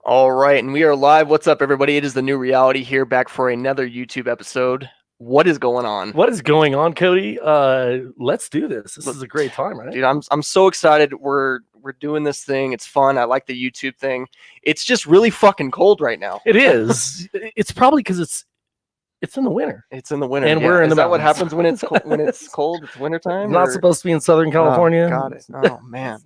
All right, and we are live. What's up, everybody? It is the new reality here, back for another YouTube episode. What is going on? What is going on, Cody? Let's do this. This is a great time, right? Dude, I'm so excited. We're doing this thing. It's fun. I like the YouTube thing. It's just really fucking cold right now. It is. It's probably because it's in the winter. It's in the winter, and we're in the Is that what mountains. happens when it's when it's cold? It's wintertime? Not supposed to be in Southern California. Got it. Oh man.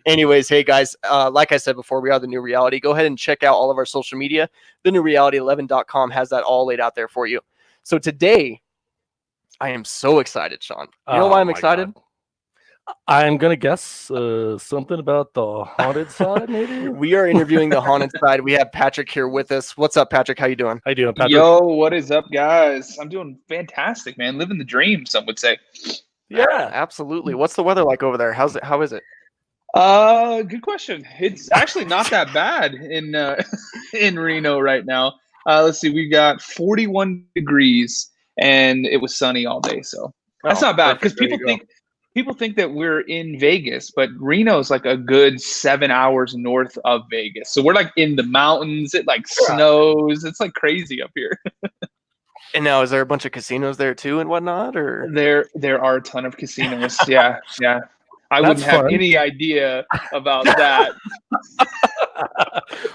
Anyways, hey guys, like I said before, we are the new reality. Go ahead and check out all of our social media. TheNewReality11.com has that all laid out there for you. So today, I am so excited, Sean. You know why I'm excited? God. I'm gonna guess something about the haunted side, maybe. We are interviewing the haunted side. We have Patrick here with us. What's up, Patrick? How you doing? How you doing, Patrick? Yo, what is up, guys? I'm doing fantastic, man. Living the dream, some would say. Yeah, absolutely. What's the weather like over there? How is it? Good question. It's actually not that bad in in Reno right now. Let's see, we got 41 degrees and it was sunny all day, so that's not bad because people think that we're in Vegas, but Reno is like a good 7 hours north of Vegas. So we're like in the mountains. It like snows. It's like crazy up here. And now, is there a bunch of casinos there too and whatnot? Or there are a ton of casinos. Yeah. I wouldn't have any idea about that.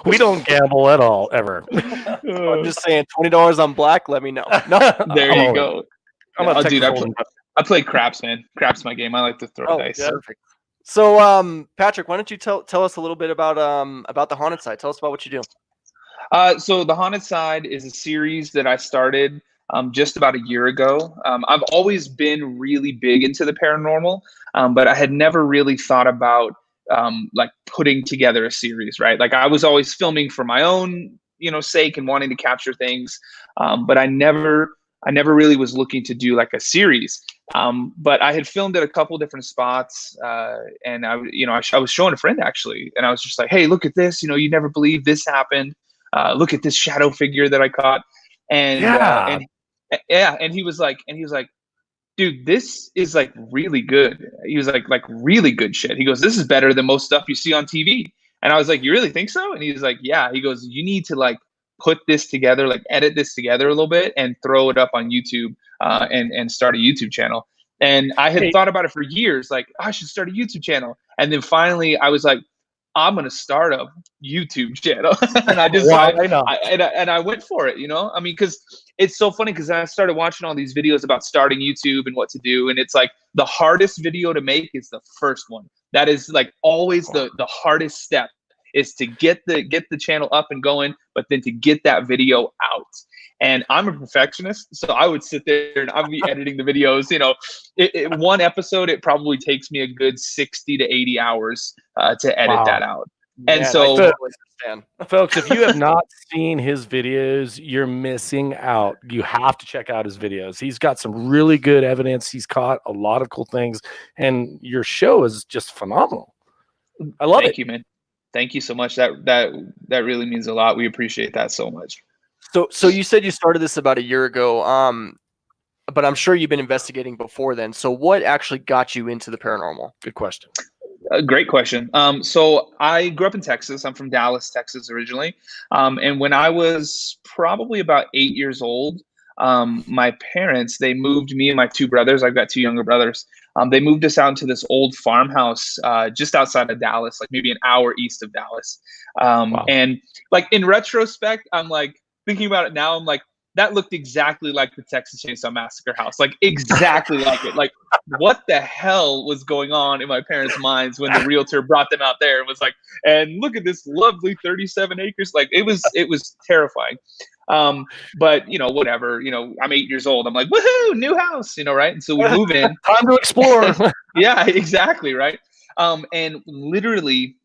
We don't gamble at all, ever. I'm just saying, $20 on black. Let me know. No, there you go. Dude, I play craps, man. Craps my game. I like to throw dice. Yeah. Perfect. So, Patrick, why don't you tell us a little bit about the haunted side? Tell us about what you do. So the haunted side is a series that I started just about a year ago. I've always been really big into the paranormal, but I had never really thought about like putting together a series, right? Like I was always filming for my own, sake and wanting to capture things, but I never really was looking to do like a series. But I had filmed at a couple different spots, and I was showing a friend actually, and I was just like, "Hey, look at this! You never believe this happened. Look at this shadow figure that I caught." And and he was like, "Dude, this is like really good." He was like really good shit. He goes, "This is better than most stuff you see on TV." And I was like, "You really think so?" And he was like, "Yeah." He goes, "You need to like put this together, like edit this together a little bit and throw it up on YouTube and start a YouTube channel." And I had thought about it for years, like, I should start a YouTube channel. And then finally I was like, I'm going to start a YouTube channel. And I just, I went for it, I mean, cause it's so funny. Cause I started watching all these videos about starting YouTube and what to do. And it's like the hardest video to make is the first one. That is like always the hardest step, is to get the channel up and going, but then to get that video out. And I'm a perfectionist, so I would sit there and I'd be editing the videos. One episode, it probably takes me a good 60 to 80 hours to edit that out. And so, folks, if you have not seen his videos, you're missing out. You have to check out his videos. He's got some really good evidence. He's caught a lot of cool things, and your show is just phenomenal. I love it. Thank you, man. Thank you so much. That really means a lot. We appreciate that so much. So you said you started this about a year ago, but I'm sure you've been investigating before then. So what actually got you into the paranormal? Good question. Great question. So I grew up in Texas. I'm from Dallas, Texas originally. And when I was probably about 8 years old, my parents, they moved me and my two brothers. I've got two younger brothers. They moved us out into this old farmhouse just outside of Dallas, like maybe an hour east of Dallas. And like in retrospect, I'm like thinking about it now. I'm like, that looked exactly like the Texas Chainsaw Massacre house, like exactly like it. Like, what the hell was going on in my parents' minds when the realtor brought them out there and was like, and look at this lovely 37 acres. Like it was terrifying. But whatever, I'm 8 years old. I'm like, woohoo, new house, right? And so we move in. Time to explore. Yeah, exactly. Right. And literally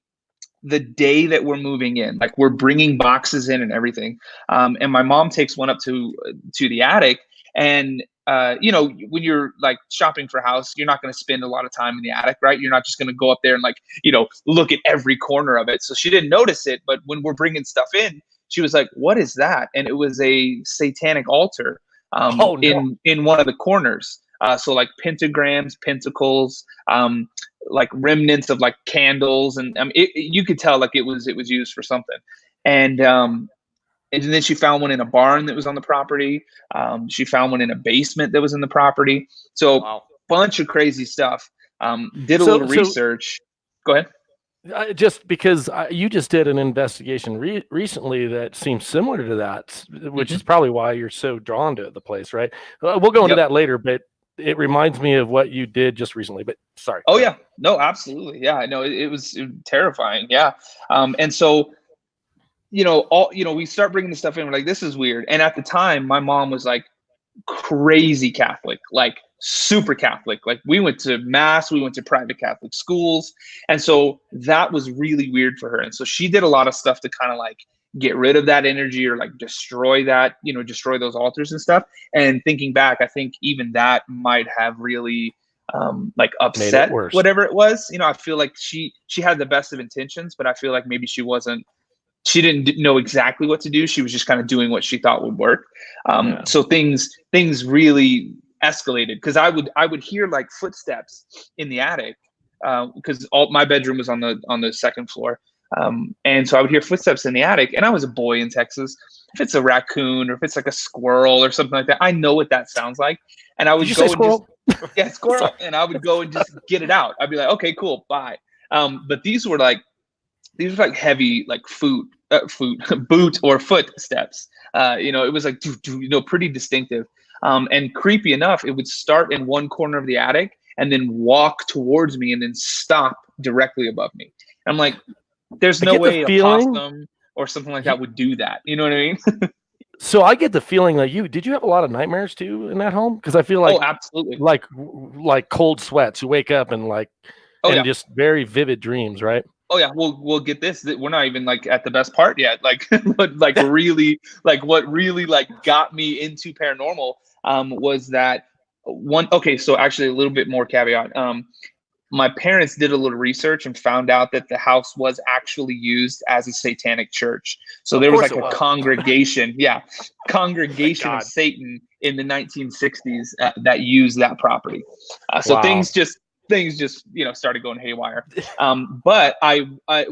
the day that we're moving in, like we're bringing boxes in and everything. And my mom takes one up to the attic, and when you're like shopping for a house, you're not going to spend a lot of time in the attic, right? You're not just going to go up there and like, look at every corner of it. So she didn't notice it, but when we're bringing stuff in, she was like, "What is that?" And it was a satanic altar in one of the corners. So like pentagrams, pentacles, like remnants of like candles, and you could tell like it was used for something. And then she found one in a barn that was on the property. She found one in a basement that was in the property. So Wow. bunch of crazy stuff. Did a little research. Go ahead. Just because you just did an investigation recently that seems similar to that, which is probably why you're so drawn to the place, right? We'll go into that later, but it reminds me of what you did just recently. But sorry. Oh yeah, no, absolutely, yeah. No, it was terrifying, yeah. And so, we start bringing the stuff in. We're like, this is weird. And at the time, my mom was like crazy Catholic, like super Catholic. Like we went to mass, we went to private Catholic schools. And so that was really weird for her. And so she did a lot of stuff to kind of like get rid of that energy or like destroy that, destroy those altars and stuff. And thinking back, I think even that might have really like upset whatever it was. I feel like she had the best of intentions, but I feel like maybe she didn't know exactly what to do. She was just kind of doing what she thought would work. So things really escalated because I would hear like footsteps in the attic because my bedroom was on the second floor. And so I would hear footsteps in the attic, and I was a boy in Texas. If it's a raccoon or if it's like a squirrel or something like that, I know what that sounds like. And I would go and squirrel? Squirrel. And I would go and just get it out. I'd be like, okay, cool, bye. But these were like heavy, like boot or footsteps. It was like, pretty distinctive. And creepy enough, it would start in one corner of the attic and then walk towards me and then stop directly above me. And I'm like, there's no way a possum or something like that would do that. You know what I mean? So I get the feeling like did you have a lot of nightmares too in that home? Because I feel like, absolutely, like cold sweats. You wake up and just very vivid dreams, right? Oh yeah, we'll get this. We're not even like at the best part yet. Like, what really got me into paranormal was that one. Okay, so actually a little bit more caveat. My parents did a little research and found out that the house was actually used as a satanic church. So there was like a congregation, congregation of Satan in the 1960s that used that property. So things just started going haywire. But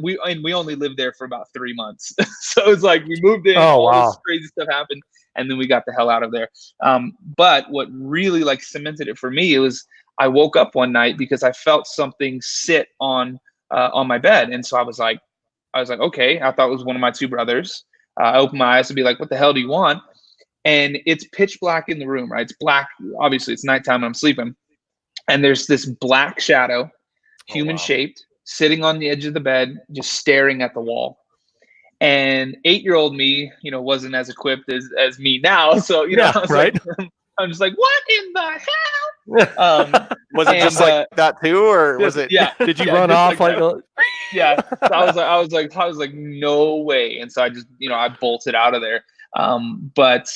we only lived there for about 3 months. So it's like we moved in, this crazy stuff happened, and then we got the hell out of there. But what really like cemented it for me, it was I woke up one night because I felt something sit on my bed. And so I was like, okay, I thought it was one of my two brothers. I opened my eyes to be like, what the hell do you want? And it's pitch black in the room, right? It's black. Obviously it's nighttime and I'm sleeping. And there's this black shadow, human shaped, sitting on the edge of the bed, just staring at the wall. And 8-year-old me, wasn't as equipped as me now. So, I was like, I'm just like, what in the hell? Was it just like that too, or was it? Yeah. Did you run off like? Yeah. So I was like, no way. And so I just, I bolted out of there. But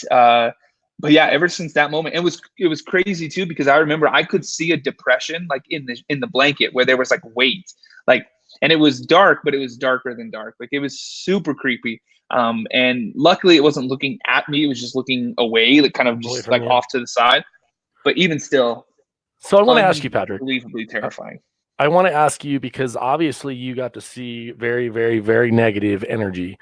yeah, ever since that moment, it was crazy too, because I remember I could see a depression like in the blanket where there was like weight, like, and it was dark, but it was darker than dark. Like it was super creepy. And luckily it wasn't looking at me. It was just looking away, like kind of just like off to the side. But even still. So I want to ask you, Patrick. Unbelievably terrifying. I want to ask you, because obviously you got to see very, very, very negative energy.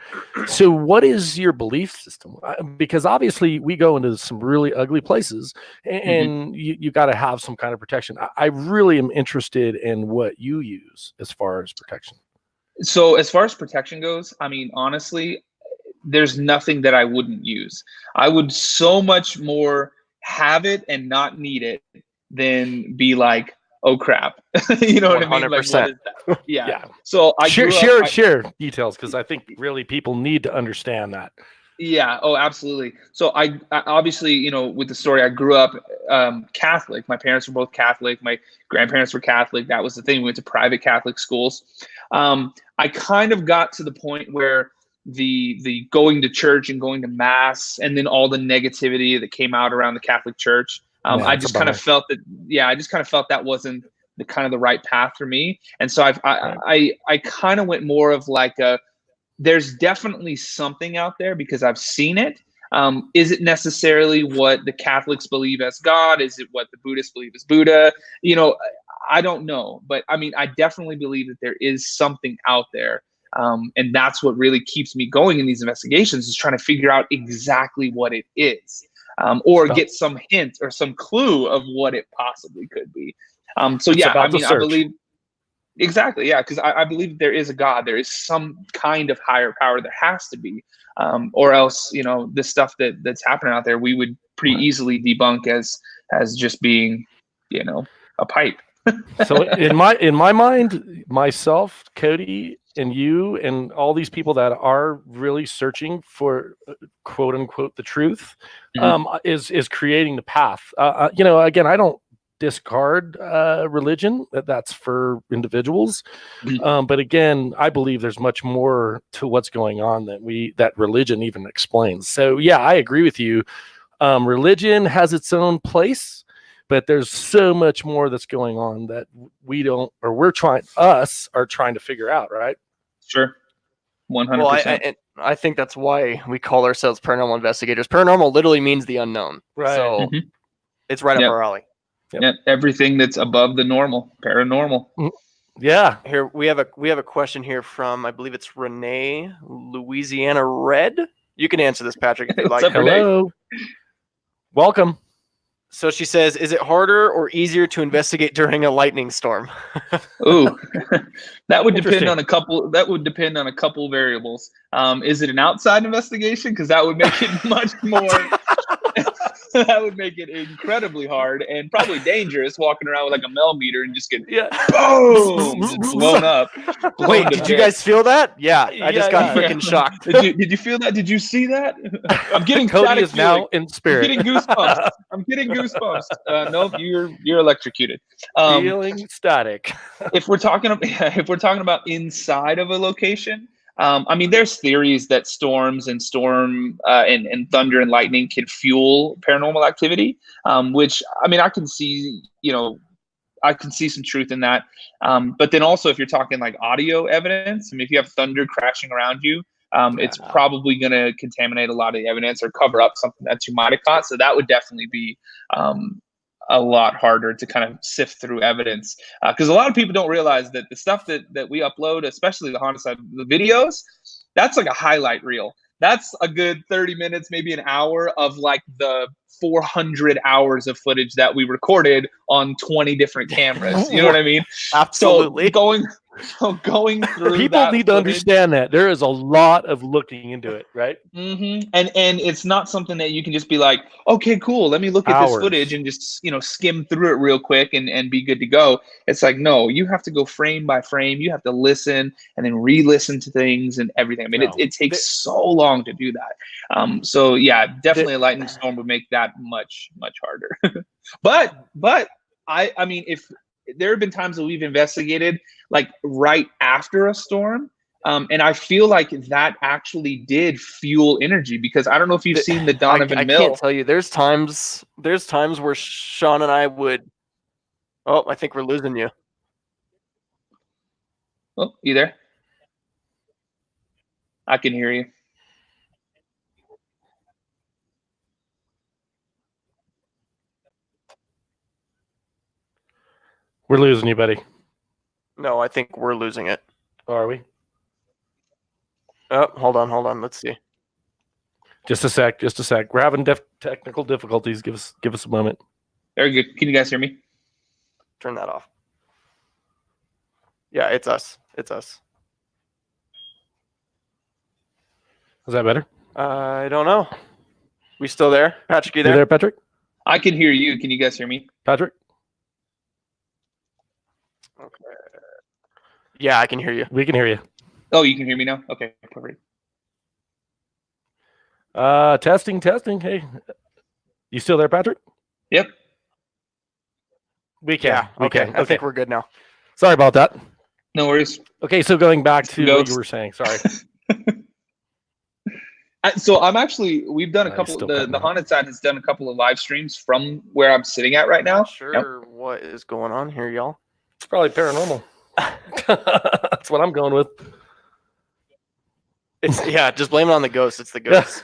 So what is your belief system? Because obviously we go into some really ugly places, and you got to have some kind of protection. I really am interested in what you use as far as protection. So as far as protection goes, I mean, honestly, there's nothing that I wouldn't use. I would so much more have it and not need it than be like, oh crap. You know what I mean? Like, what is that? Yeah. So I share details, because I think really people need to understand that. Yeah. Oh, absolutely. So I obviously, with the story, I grew up Catholic. My parents were both Catholic. My grandparents were Catholic. That was the thing. We went to private Catholic schools. I kind of got to the point where the going to church and going to mass, and then all the negativity that came out around the Catholic Church. I just kind of felt that wasn't the kind of the right path for me. And so I kind of went more of like there's definitely something out there because I've seen it. Is it necessarily what the Catholics believe as God? Is it what the Buddhists believe as Buddha? You know, I don't know, but I mean, I definitely believe that there is something out there. And that's what really keeps me going in these investigations, is trying to figure out exactly what it is, or get some hint or some clue of what it possibly could be. So yeah, I mean, I believe exactly, yeah, because I believe there is a God. There is some kind of higher power. There has to be, or else, you know, the stuff that's happening out there, we would pretty easily debunk as just being, you know, a pipe. So in my mind, myself, Cody, and you, and all these people that are really searching for quote unquote the truth, is creating the path. You know, again, I don't discard religion. That's for individuals. But again, I believe there's much more to what's going on that religion even explains. So yeah, I agree with you. Religion has its own place, but there's so much more that's going on that we don't, or we're trying to figure out, right? Sure. 100%. Well, I think that's why we call ourselves paranormal investigators. Paranormal literally means the unknown. Right. So it's right up our alley. Yep. Everything that's above the normal, paranormal. Yeah. Here we have a question here from, I believe it's Renee, Louisiana Red. You can answer this, Patrick, if you'd like. Hello. Welcome. So she says, is it harder or easier to investigate during a lightning storm? Ooh, that would depend on a couple. That would depend on a couple variables. Is it an outside investigation? Because that would make it much more. That would make it incredibly hard and probably dangerous, walking around with like a millimeter and just getting boom, just blown up. Wait, did you guys feel that? Yeah, I just got freaking shocked. Did you feel that? Did you see that? I'm getting Cody is now in spirit. I'm getting goosebumps. I'm getting goosebumps. Nope, you're electrocuted. Feeling static. If we're talking about inside of a location, I mean, there's theories that storms and thunder and lightning can fuel paranormal activity, which, I mean, I can see some truth in that. But then also, if you're talking like audio evidence, I mean, if you have thunder crashing around you, it's probably going to contaminate a lot of the evidence or cover up something that you might have caught. So that would definitely be a lot harder to kind of sift through evidence, because a lot of people don't realize that the stuff that we upload, especially the haunted side, the videos, that's like a highlight reel. That's a good 30 minutes, maybe an hour of like the 400 hours of footage that we recorded on 20 different cameras. You know what I mean? Absolutely. So going through people need to understand that there is a lot of looking into it, right? And it's not something that you can just be like, okay, cool, let me look at this footage and just, you know, skim through it real quick and be good to go. It's like, no, you have to go frame by frame. You have to listen and then re-listen to things and everything. I mean, it takes so long to do that. So yeah, definitely a lightning storm would make that much harder. but I mean, if there have been times that we've investigated like right after a storm, and I feel like that actually did fuel energy, because I don't know if you've seen the Donovan Mill. I can't tell you. There's times where Sean and I would. Oh, I think we're losing you. Oh, you there? I can hear you. We're losing you, buddy. No, I think we're losing it. Are we? Oh, hold on. Let's see. Just a sec. We're having technical difficulties. Give us a moment. Very good. Can you guys hear me? Turn that off. Yeah, it's us. Is that better? I don't know. We still there? Patrick, you there? You there, Patrick? I can hear you. Can you guys hear me? Patrick? Okay. Yeah, I can hear you. We can hear you. Oh, you can hear me now? Okay, perfect. Testing. Hey, you still there, Patrick? Yep. We can. Yeah, okay. I think we're good now. Sorry about that. No worries. Okay, so going back to what you were saying. Sorry. So we've done a couple, the haunted side has done a couple of live streams from where I'm sitting at right now. Not sure what is going on here, y'all. It's probably paranormal. That's what I'm going with. Just blame it on the ghost. It's the ghost.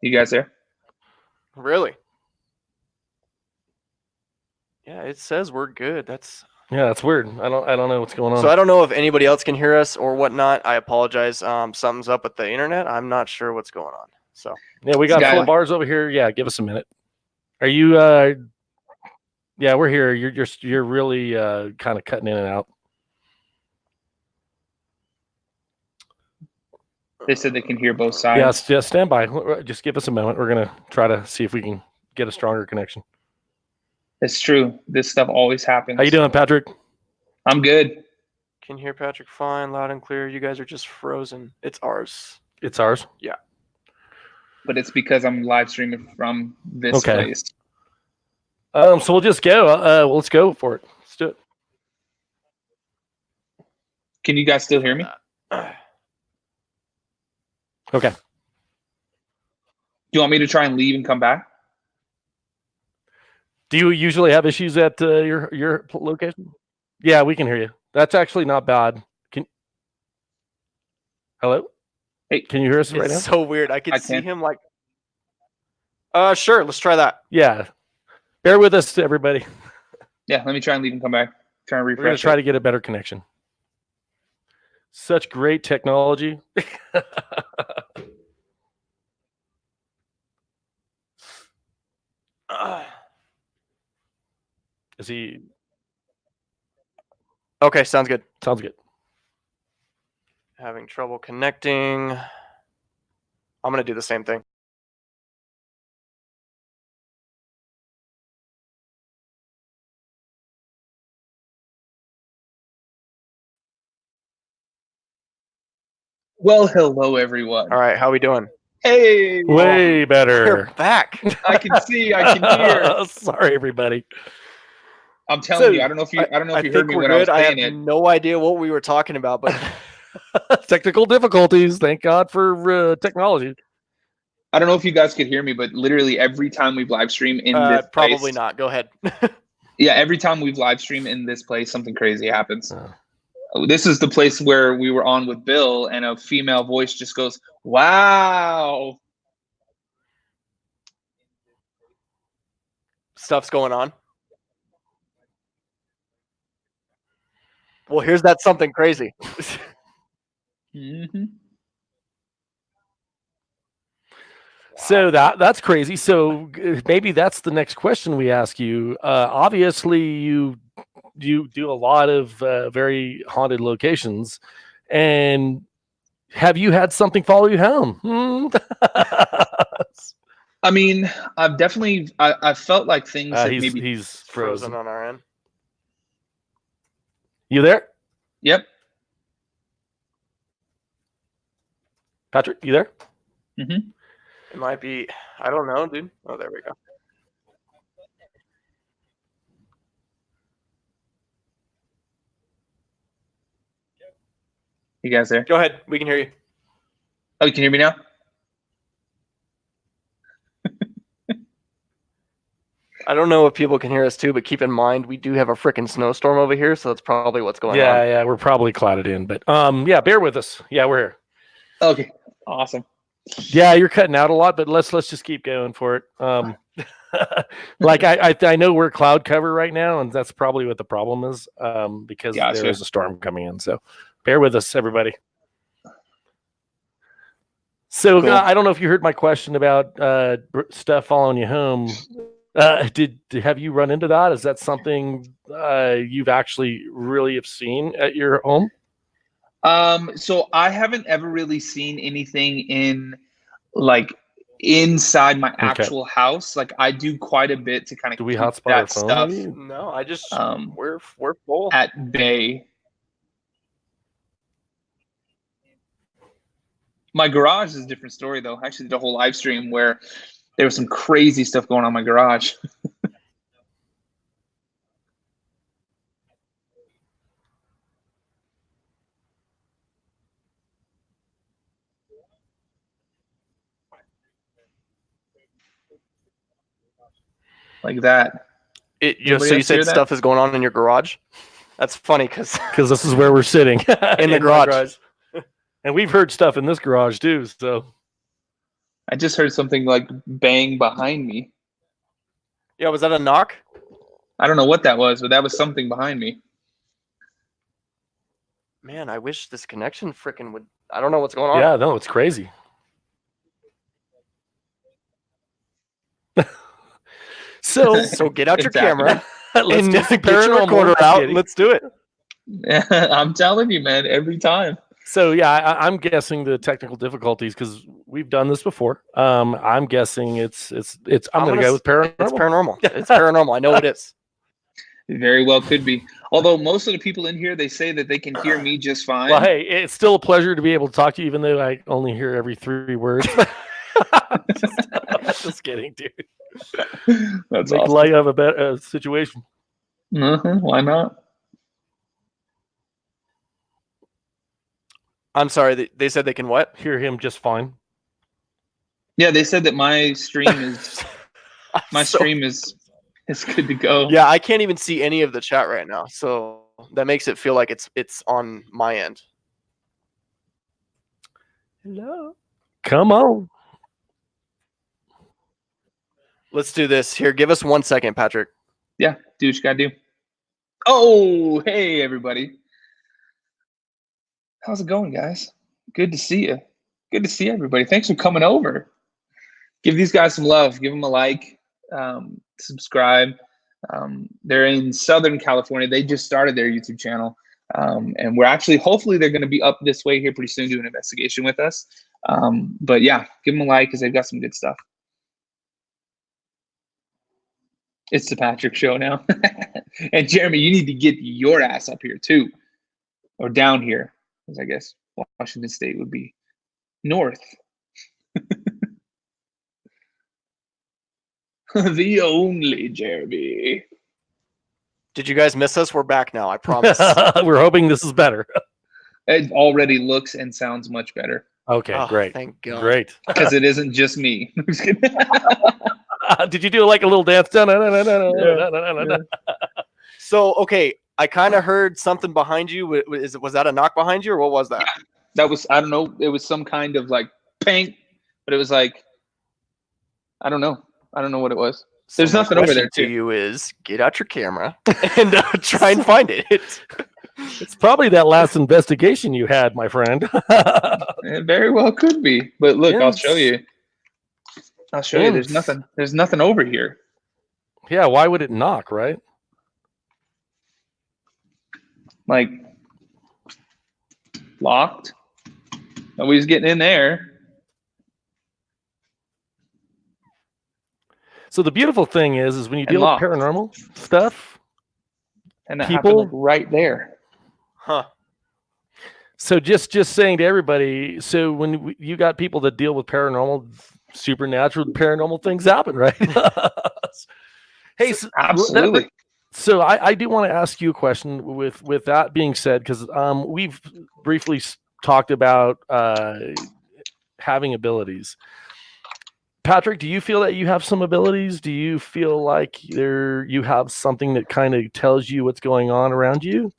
You guys there? Really? Yeah, it says we're good. That's weird. I don't know what's going on. so I don't know if anybody else can hear us or whatnot. I apologize. Something's up with the internet. I'm not sure what's going on. So Yeah, we got Sky- full bars over here. Yeah, give us a minute. Are you? Yeah, we're here. You're really kind of cutting in and out. They said they can hear both sides. Yeah, stand by. Just give us a moment. We're gonna try to see if we can get a stronger connection. It's true. This stuff always happens. How you doing, Patrick? I'm good. can hear Patrick fine, loud and clear. You guys are just frozen. It's ours. It's ours. But it's because I'm live streaming from this Okay. place. So we'll just go. Let's go for it. Let's do it. Can you guys still hear me? Okay. Do you want me to try and leave and come back? Do you usually have issues at your location? Yeah, we can hear you. That's actually not bad. Hello? Hey, can you hear us right It's now? so weird. I can I see can. him like. Sure. Let's try that. Yeah. Bear with us, everybody. Yeah, let me try and leave and come back. Try and We're going refresh. to try to get a better connection. Such great technology. Is he? Okay, sounds good. Sounds good. Having trouble connecting. I'm gonna do the same thing. Well, hello, everyone. All right, how we doing? Hey, Way We're better. back. I can see, I can hear. Sorry, everybody. I'm telling So, you, I don't know if you I heard think me we're when I was good. I have saying it. no idea what we were talking about, but Technical difficulties. Thank God for technology. I don't know if you guys could hear me, but literally every time we've live stream in this probably place, not. Go ahead. yeah, every time we've live stream in this place, something crazy happens. Oh. This is the place where we were on with Bill, and a female voice just goes, "Wow." Stuff's going on. Well, here's that something crazy. Mm-hmm. So that's crazy. So maybe that's the next question we ask you. Obviously, you do a lot of very haunted locations, and have you had something follow you home? I mean, I've definitely, I felt like things that maybe. He's Frozen frozen. on our end. You there, Yep. Patrick? You there? Mm-hmm. It might be. I don't know, dude. Oh, there we go. You guys there? Go ahead. We can hear you. Oh, you can hear me now? I don't know if people can hear us too, but keep in mind we do have a freaking snowstorm over here, so that's probably what's going on. Yeah, we're probably clouded in, but yeah, bear with us. Yeah, we're here. Okay. Awesome. Yeah, you're cutting out a lot, but let's just keep going for it. Like I know we're cloud cover right now, and that's probably what the problem is, because Gotcha. there is a storm coming in. So bear with us, everybody. So Cool. I don't know if you heard my question about stuff following you home. Have you run into that? Is that something you've actually really have seen at your home? So I haven't ever really seen anything in like inside my actual house. Like I do quite a bit to kind of Do we keep hotspot that our phone? stuff maybe? No, I just we're full. at bay. My garage is a different story though. I actually did a whole live stream where there was some crazy stuff going on in my garage. Like that. So Anybody you else said hear that? stuff is going on in your garage? That's funny because This is where we're sitting in the my garage. and we've heard stuff in this garage too. So I just heard something like bang behind me. Yeah, was that a knock? I don't know what that was, but that was something behind me. Man, I wish this connection freaking would. I don't know what's going on. Yeah, no, it's crazy. So get out your It's camera let's and do some get your paranormal. recorder I'm out. kidding. Let's do it. I'm telling you, man, every time. So yeah, I'm guessing the technical difficulties because we've done this before. I'm guessing it's. I'm gonna go with paranormal. It's paranormal. It's paranormal. I know it is. It very well could be. Although most of the people in here, they say that they can hear me just fine. Well, hey, it's still a pleasure to be able to talk to you, even though I only hear every 3 words. Just kidding, dude. That's Make awesome. light of a better situation. Why not? I'm sorry. They said they can what? Hear him just fine. Yeah, they said that my stream is stream is good to go. Yeah, I can't even see any of the chat right now, so that makes it feel like it's on my end. Hello. Come on. Let's do this. Here, give us 1 second, Patrick. Yeah, do what you gotta do. Oh, hey everybody. How's it going, guys? Good to see you. Good to see everybody. Thanks for coming over. Give these guys some love. Give them a like. Subscribe. They're in Southern California. They just started their YouTube channel. And we're actually, hopefully they're going to be up this way here pretty soon doing an investigation with us. But yeah, give them a like because they've got some good stuff. It's the Patrick Show now. And Jeremy, you need to get your ass up here too. Or down here, because I guess Washington State would be north. The only Jeremy. Did you guys miss us? We're back now. I promise. We're hoping this is better. It already looks and sounds much better. Okay, Oh, great. Thank God. Great. Because it isn't just me. I'm just kidding. Did you do like a little dance? So, okay, I kind of heard something behind you. Was that a knock behind you, or what was that? That was, I don't know. It was some kind of like ping, but it was like, I don't know. I don't know what it was. There's So my nothing over question there, to too. you is get out your camera and try and find it. It's probably that last investigation you had, my friend. It very well could be. But look, I'll show you. I'll show you. There's Yes. nothing. There's nothing over here. Yeah, why would it knock, right? Like locked. Nobody's getting in there. So the beautiful thing is when you And deal locked. with paranormal stuff, And that People- happened like right there. Huh. so just saying to everybody, so when you got people that deal with paranormal, supernatural, paranormal things happen, right? Hey, so, Absolutely. So I do want to ask you a question with that being said, because we've briefly talked about having abilities. Patrick, do you feel that you have some abilities? Do you feel like you have something that kind of tells you what's going on around you?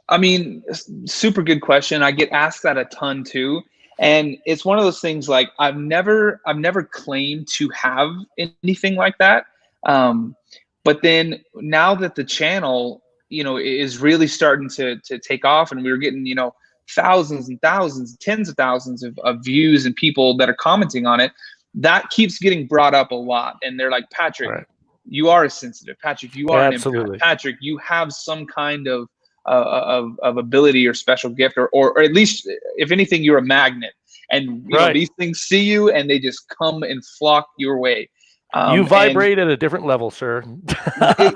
I mean, super good question. I get asked that a ton too. And it's one of those things like I've never claimed to have anything like that. But then now that the channel, is really starting to take off and we're getting, thousands and thousands, tens of thousands of views and people that are commenting on it, that keeps getting brought up a lot. And they're like, Patrick, Right. you are sensitive. Patrick, you are Absolutely. an empath. Patrick, you have some kind of ability or special gift, or at least, if anything, you're a magnet. And Right. these things see you and they just come and flock your way. You vibrate at a different level, sir.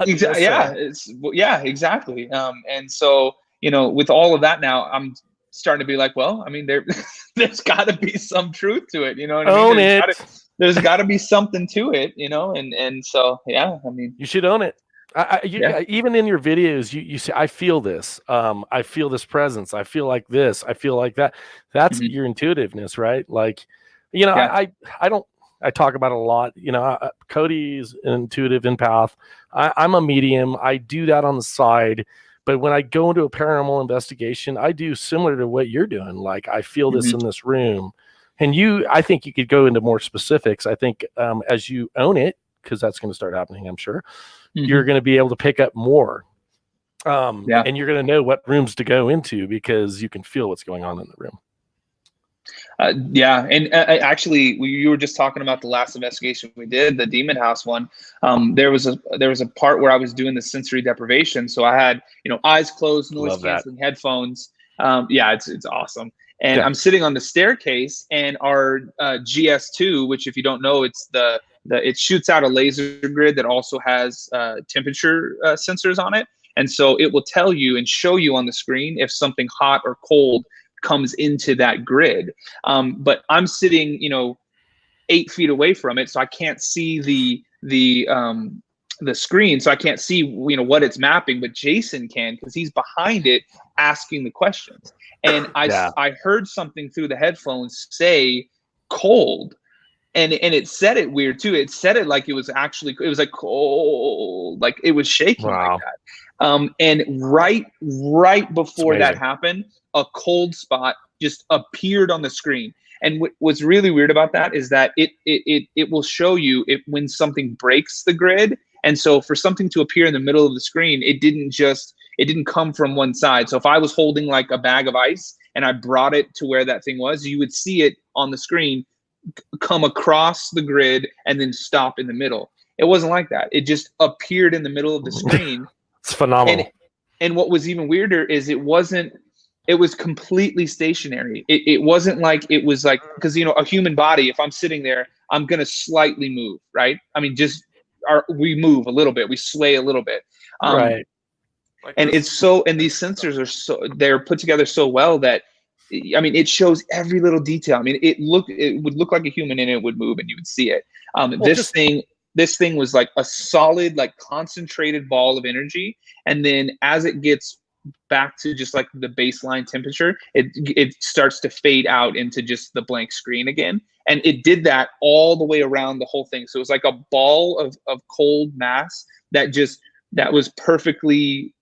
Yeah, exactly. And so, with all of that now, I'm starting to be like, well, I mean, there's got to be some truth to it. You know what I Own mean? it. There's got to be something to it, and so, yeah, I mean, You should own it. Even in your videos, you say, I feel this. I feel this presence. I feel like this. I feel like that. That's Mhm. your intuitiveness, right? Like, Yeah. I talk about it a lot. Cody's an intuitive empath. I'm a medium. I do that on the side. But when I go into a paranormal investigation, I do similar to what you're doing. Like I feel this in this room. And I think you could go into more specifics. I think as you own it, because that's going to start happening, I'm sure, you're going to be able to pick up more. And you're going to know what rooms to go into because you can feel what's going on in the room. And actually, you were just talking about the last investigation we did, the Demon House one. There was a part where I was doing the sensory deprivation, so I had eyes closed, noise canceling headphones. It's awesome. And I'm sitting on the staircase, and our GS2, which if you don't know, it's it shoots out a laser grid that also has temperature sensors on it, and so it will tell you and show you on the screen if something hot or cold comes into that grid. But I'm sitting, 8 feet away from it, so I can't see the screen, so I can't see what it's mapping. But Jason can, because he's behind it asking the questions. And I heard something through the headphones say cold. And it said it weird too. It said it like it was like cold, like it was shaking like that. And right before that happened, a cold spot just appeared on the screen. And what's really weird about that is that it will show you when something breaks the grid. And so for something to appear in the middle of the screen, it didn't come from one side. So if I was holding like a bag of ice and I brought it to where that thing was, you would see it on the screen come across the grid and then stop in the middle. It wasn't like that. It just appeared in the middle of the screen. It's phenomenal. And what was even weirder is it was completely stationary. It wasn't like it was like, because a human body, if I'm sitting there, I'm gonna slightly move, right? I mean, we move a little bit, we sway a little bit, right? And these sensors they're put together so well that, I mean, it shows every little detail. I mean, it would look like a human and it would move and you would see it. This thing was like a solid, like concentrated ball of energy, and then as it gets back to just like the baseline temperature, it starts to fade out into just the blank screen again. And it did that all the way around the whole thing. So it was like a ball of cold mass that was perfectly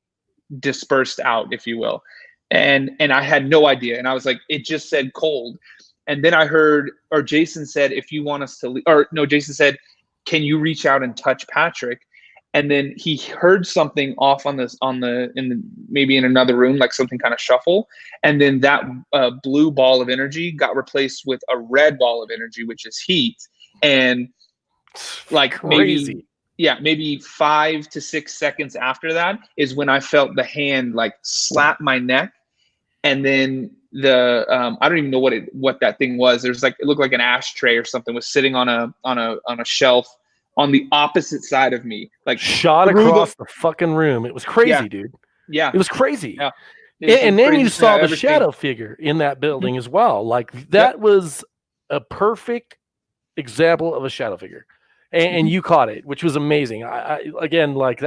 dispersed out, if you will. And I had no idea. And I was like, it just said cold. And then I heard, or Jason said, if you want us to leave, or no, Jason said, can you reach out and touch Patrick? And then he heard something off maybe in another room, like something kind of shuffle. And then that blue ball of energy got replaced with a red ball of energy, which is heat. And like crazy. maybe 5 to 6 seconds after that is when I felt the hand like slap my neck. And then I don't even know what that thing was. There's like, it looked like an ashtray or something was sitting on a shelf on the opposite side of me, like shot across the fucking room. It was crazy, dude. Yeah, it was crazy. Yeah. And then you saw the shadow figure in that building as well. Like that was a perfect example of a shadow figure, and you caught it, which was amazing. I again, like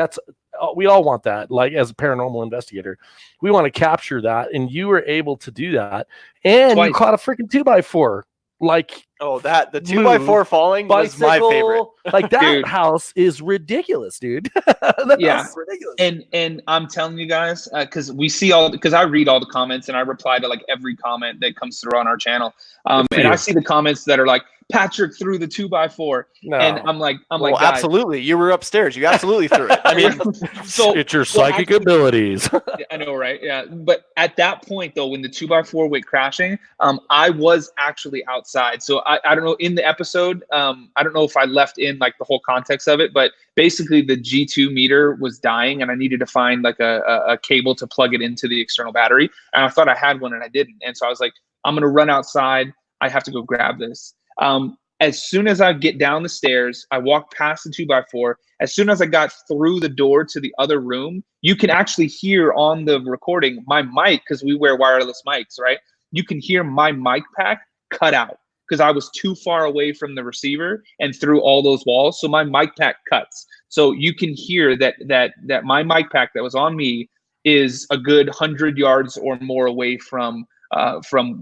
we all want that. Like as a paranormal investigator, we want to capture that, and you were able to do that, and you caught a freaking 2x4. Like the 2x4 falling was my favorite. Like that house is ridiculous, dude. House is ridiculous. And I'm telling you guys, because I read all the comments and I reply to like every comment that comes through on our channel. And I see the comments that are like, Patrick threw the 2x4, and I'm like, absolutely, you were upstairs, you absolutely threw it. I mean, so it's your psychic abilities. I know, right? Yeah, but at that point though, when the 2x4 went crashing, I was actually outside. So I don't know, in the episode, I don't know if I left in like the whole context of it, but basically the G2 meter was dying, and I needed to find like a cable to plug it into the external battery, and I thought I had one and I didn't, and so I was like, I'm gonna run outside, I have to go grab this. As soon as I get down the stairs, I walk past the 2x4. As soon as I got through the door to the other room, you can actually hear on the recording my mic, because we wear wireless mics, right? You can hear my mic pack cut out because I was too far away from the receiver and through all those walls. So my mic pack cuts. So you can hear that my mic pack that was on me is a good 100 yards or more away from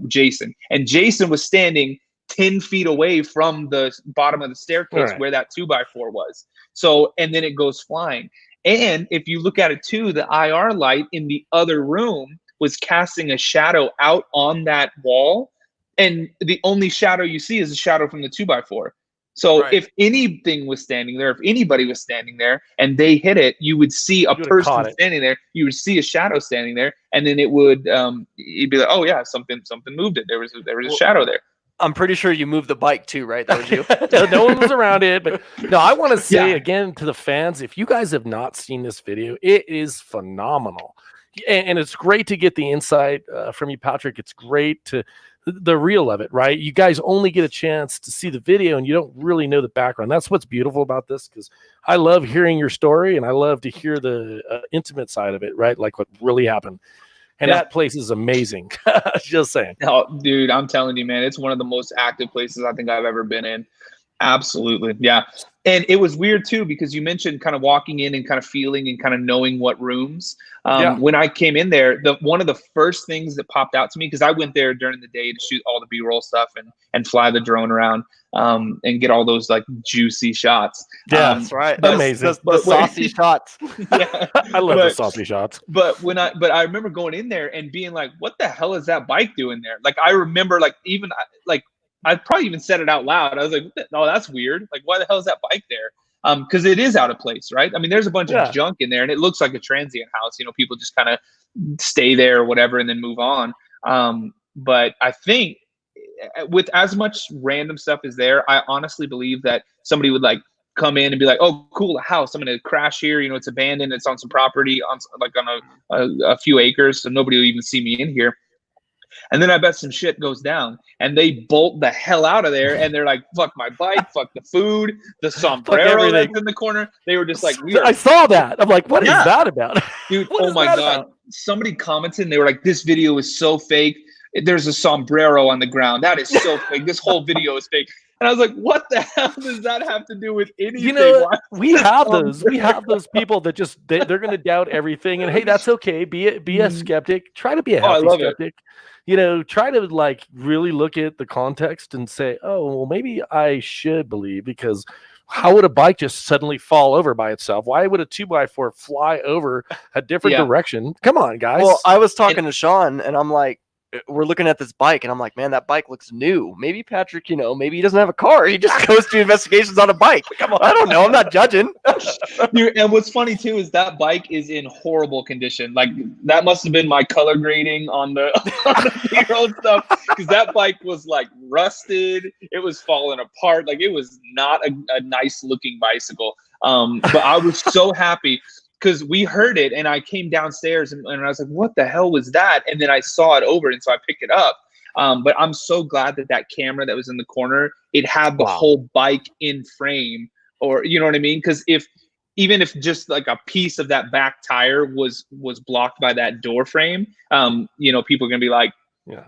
Jason. And Jason was standing 10 feet away from the bottom of the staircase where that 2x4 was. So, and then it goes flying. And if you look at it too, the IR light in the other room was casting a shadow out on that wall and the only shadow you see is a shadow from the 2x4. So Right. if anything was standing there, if anybody was standing there and they hit it, you would see a person standing there. You would see a shadow standing there, and then it would you'd be like, oh yeah, something moved it. There was a shadow there. I'm pretty sure you moved the bike too, right? That was you. No one was around it, but no, I want to say again to the fans, if you guys have not seen this video, it is phenomenal. And it's great to get the insight from you, Patrick. It's great to the real of it, right? You guys only get a chance to see the video and you don't really know the background. That's what's beautiful about this, because I love hearing your story and I love to hear the intimate side of it, right? Like what really happened. And that place is amazing. Just saying. Oh, dude, I'm telling you, man, it's one of the most active places I think I've ever been in. Absolutely. Yeah. And it was weird too, because you mentioned kind of walking in and kind of feeling and kind of knowing what rooms. When I came in there, one of the first things that popped out to me, because I went there during the day to shoot all the B-roll stuff and fly the drone around and get all those like juicy shots. Yeah, that's right. Amazing. The saucy shots. Yeah. I love the saucy shots. But I remember going in there and being like, what the hell is that bike doing there? Like, I remember I probably even said it out loud. I was like, no, that's weird. Like, why the hell is that bike there? Because it is out of place, right? I mean, there's a bunch of junk in there, and it looks like a transient house. You know, people just kind of stay there or whatever and then move on. But I think with as much random stuff as there, I honestly believe that somebody would like come in and be like, oh, cool, a house. I'm going to crash here. You know, it's abandoned. It's on some property on a few acres, so nobody will even see me in here. And then I bet some shit goes down and they bolt the hell out of there. And they're like, fuck my bike, fuck the food, the sombrero that's in the corner. They were just like, I saw that. I'm like, what is that about? Dude, oh my God. Somebody commented and they were like, this video is so fake. There's a sombrero on the ground. That is so fake. This whole video is fake. And I was like, what the hell does that have to do with anything? You know, we have those people that just, they're going to doubt everything. And hey, that's okay. Be a skeptic. Try to be a healthy skeptic. You know, try to like really look at the context and say, oh, well, maybe I should believe, because how would a bike just suddenly fall over by itself? Why would a 2x4 fly over a different direction? Come on, guys. Well, I was talking to Sean and I'm like, we're looking at this bike and I'm like, man, that bike looks new. Maybe Patrick, you know, maybe he doesn't have a car. He just goes to investigations on a bike. Come on. I don't know. I'm not judging. And what's funny too is that bike is in horrible condition. Like, that must have been my color grading on the B-roll stuff, because that bike was like rusted. It was falling apart. Like, it was not a nice looking bicycle. But I was so happy, because we heard it and I came downstairs and I was like, what the hell was that? And then I saw it over, and so I picked it up. But I'm so glad that camera that was in the corner, it had the whole bike in frame, or, you know what I mean? Because even if just like a piece of that back tire was blocked by that door frame, you know, people are gonna be like, yeah,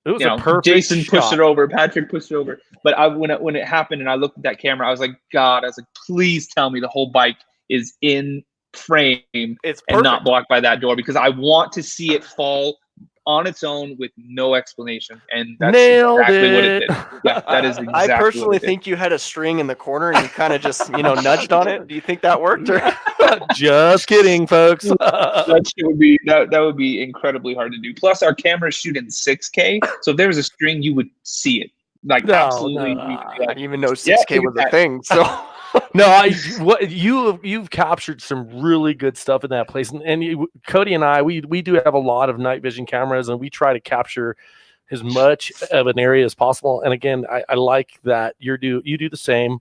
it was a perfect Jason shot. Pushed it over, Patrick pushed it over. But when it happened and I looked at that camera, I was like, God, I was like, please tell me the whole bike is in frame and not blocked by that door, because I want to see it fall on its own with no explanation. And that's exactly what it did. Yeah, that is exactly I personally think you had a string in the corner and you kind of just, you know, nudged on it. Do you think that worked? Or? Just kidding, folks. that would be incredibly hard to do. Plus, our cameras shoot in 6K, so if there was a string, you would see it. Like, absolutely. I didn't even know 6K was a thing. So. No, you've captured some really good stuff in that place, and Cody and I, we do have a lot of night vision cameras, and we try to capture as much of an area as possible. And again, I like that you do the same.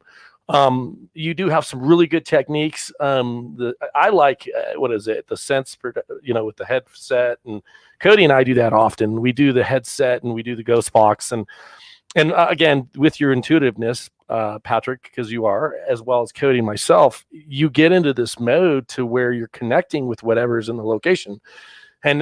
You do have some really good techniques. I like what is it, the sense, you know, with the headset, and Cody and I do that often. We do the headset and we do the ghost box, and again, with your intuitiveness, Patrick, because you are, as well as Cody and myself, you get into this mode to where you're connecting with whatever's in the location. And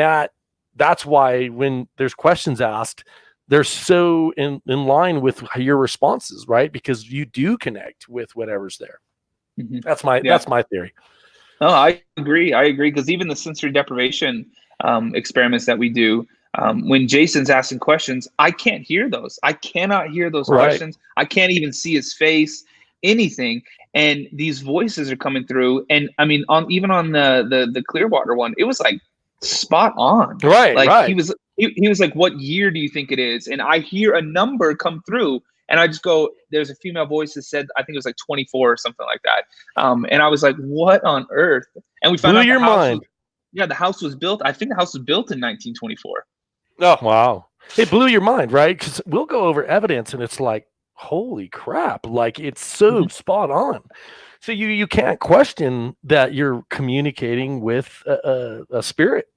that's why when there's questions asked, they're so in line with your responses, right? Because you do connect with whatever's there. Mm-hmm. That's my theory. Oh, I agree. Because even the sensory deprivation experiments that we do, when Jason's asking questions, I can't hear those. I cannot hear those questions. I can't even see his face, anything. And these voices are coming through. And I mean, even on the Clearwater one, it was like spot on. Right. Like, he was he was like, what year do you think it is? And I hear a number come through, and I just go, there's a female voice that said, I think it was like 24 or something like that. And I was like, what on earth? And we found Blew out your mind. the house was built. I think the house was built in 1924. Oh, Wow. It blew your mind, right? Because we'll go over evidence and it's like, holy crap, like it's so spot on. So you can't question that you're communicating with a spirit.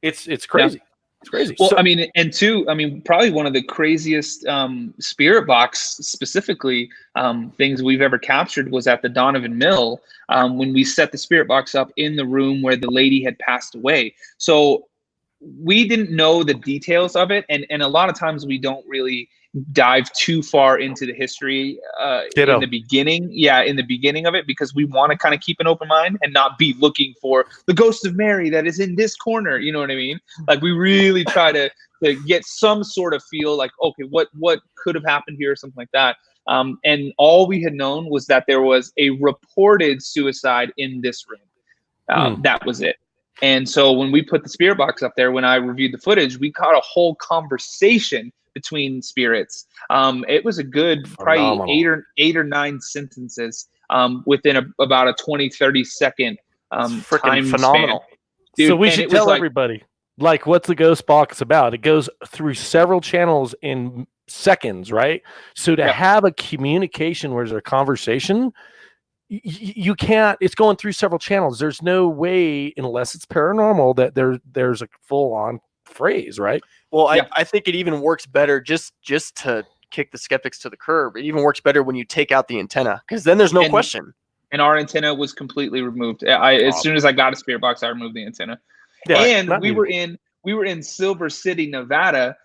It's crazy. Yeah. It's crazy. Well, So, I mean, and two, I mean, probably one of the craziest spirit box specifically things we've ever captured was at the Donovan Mill when we set the spirit box up in the room where the lady had passed away. So we didn't know the details of it, and a lot of times we don't really dive too far into the history in the beginning. Yeah, in the beginning of it, because we want to kind of keep an open mind and not be looking for the ghost of Mary that is in this corner. You know what I mean? Like we really try to get some sort of feel like, okay, what could have happened here or something like that. And all we had known was that there was a reported suicide in this room. That was it. And so when we put the spirit box up there, when I reviewed the footage, we caught a whole conversation between spirits. It was a good probably 8 or 9 sentences within about a 20-30 second time phenomenal span. Dude, so we should tell everybody, like, what's the ghost box about? It goes through several channels in seconds, right? So to have a communication where there's a conversation, you can't, it's going through several channels. There's no way, unless it's paranormal, that there's a full-on phrase, right? Well, I think it even works better just to kick the skeptics to the curb. It even works better when you take out the antenna, because then there's no question. And our antenna was completely removed. As soon as I got a spirit box, I removed the antenna. Yeah, and we were in Silver City, Nevada,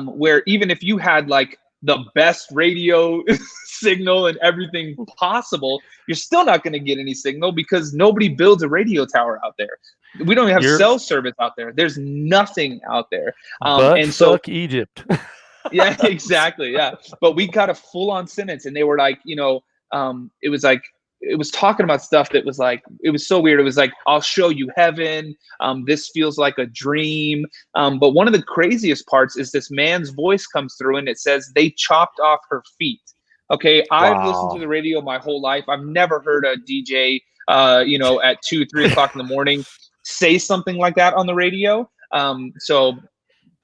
where even if you had like the best radio signal and everything possible, you're still not going to get any signal because nobody builds a radio tower out there. We don't have cell service out there. There's nothing out there. And so Egypt. Yeah, exactly. Yeah. But we got a full on sentence, and they were like, it was like, it was talking about stuff that was like, it was so weird. It was like, I'll show you heaven. This feels like a dream. But one of the craziest parts is this man's voice comes through and it says they chopped off her feet. Okay. I've listened to the radio my whole life. I've never heard a DJ, at 2, 3 o'clock in the morning say something like that on the radio. So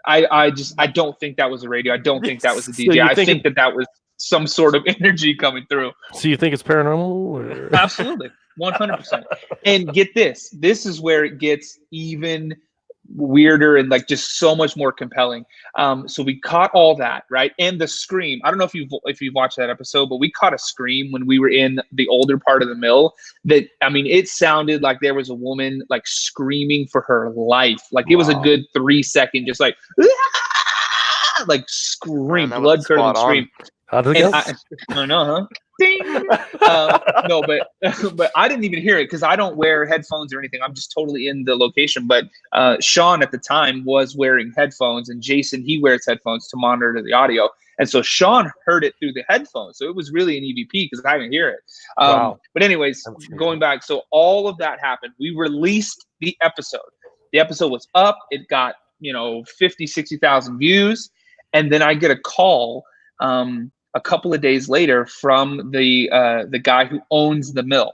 I don't think that was a radio. I don't think that was a DJ. I think that was some sort of energy coming through. So you think it's paranormal? Or? Absolutely. 100%. And get this. This is where it gets even weirder and like just so much more compelling. So we caught all that, right? And the scream. I don't know if you've watched that episode, but we caught a scream when we were in the older part of the mill that, I mean, it sounded like there was a woman like screaming for her life. Like it was a good 3 second, just like, like scream, blood curdling scream. How did it go? I don't know, huh? Ding! No, but I didn't even hear it because I don't wear headphones or anything. I'm just totally in the location. But Sean at the time was wearing headphones, and Jason, he wears headphones to monitor the audio. And so Sean heard it through the headphones. So it was really an EVP because I didn't hear it. Wow. But anyways, going back, so all of that happened. We released the episode. The episode was up. It got 50, 60,000 views. And then I get a call a couple of days later from the guy who owns the mill,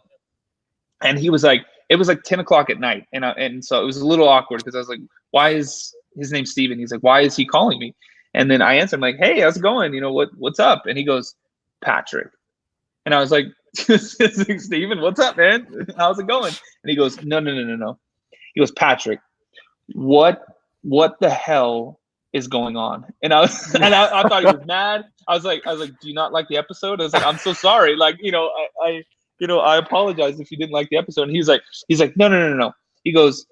and he was like, it was like 10 o'clock at night, and so it was a little awkward because I was like, why is his name Steven? He's like, why is he calling me? And then I answered him like, hey, how's it going? What's up? And he goes, Patrick. And I was like, Steven, what's up, man? How's it going? And he goes, no. He goes, Patrick, what the hell is going on? And I thought he was mad. I was like, do you not like the episode? I was like, I'm so sorry. Like, I apologize if you didn't like the episode. And he's like, no. He goes,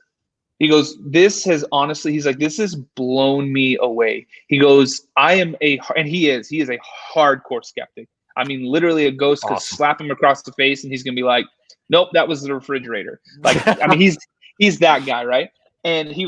this has honestly, he's like, this has blown me away. He goes, and he is a hardcore skeptic. I mean, literally a ghost could slap him across the face and he's going to be like, nope, that was the refrigerator. Like, I mean, he's that guy. Right. And he